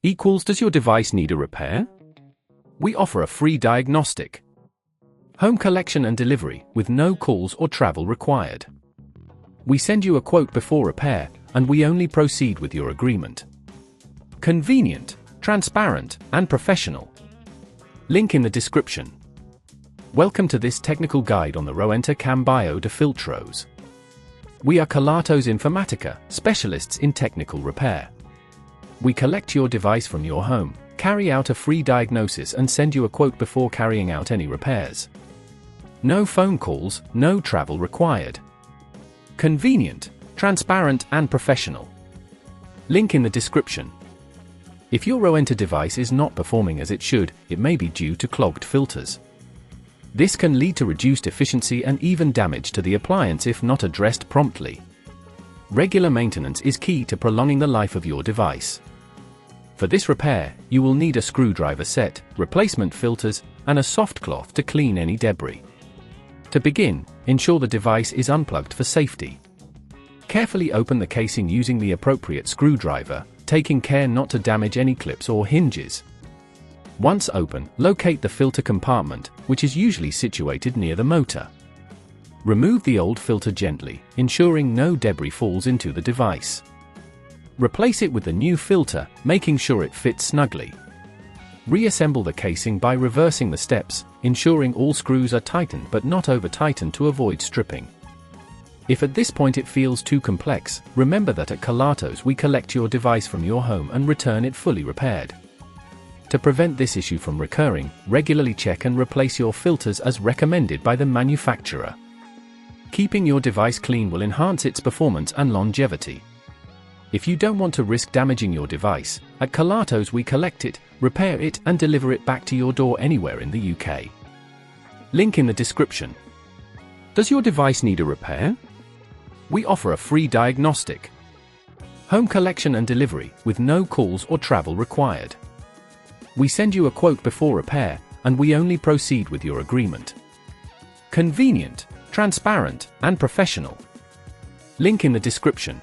equals does your device need a repair? We offer a free diagnostic. Home collection and delivery with no calls or travel required. We send you a quote before repair, and we only proceed with your agreement. Convenient, transparent, and professional. Link in the description. Welcome to this technical guide on the Rowenta Cambio de Filtros. We are Kelatos Informatica, specialists in technical repair. We collect your device from your home, carry out a free diagnosis and send you a quote before carrying out any repairs. No phone calls, no travel required. Convenient, transparent and professional. Link in the description. If your Rowenta device is not performing as it should, it may be due to clogged filters. This can lead to reduced efficiency and even damage to the appliance if not addressed promptly. Regular maintenance is key to prolonging the life of your device. For this repair, you will need a screwdriver set, replacement filters, and a soft cloth to clean any debris. To begin, ensure the device is unplugged for safety. Carefully open the casing using the appropriate screwdriver, taking care not to damage any clips or hinges. Once open, locate the filter compartment, which is usually situated near the motor. Remove the old filter gently, ensuring no debris falls into the device. Replace it with the new filter, making sure it fits snugly. Reassemble the casing by reversing the steps, ensuring all screws are tightened but not over-tightened to avoid stripping. If at this point it feels too complex, remember that at Kelatos we collect your device from your home and return it fully repaired. To prevent this issue from recurring, regularly check and replace your filters as recommended by the manufacturer. Keeping your device clean will enhance its performance and longevity. If you don't want to risk damaging your device, at Kelatos we collect it, repair it and deliver it back to your door anywhere in the UK. Link in the description. Does your device need a repair? We offer a free diagnostic. Home collection and delivery with no calls or travel required. We send you a quote before repair, and we only proceed with your agreement. Convenient, transparent, and professional. Link in the description.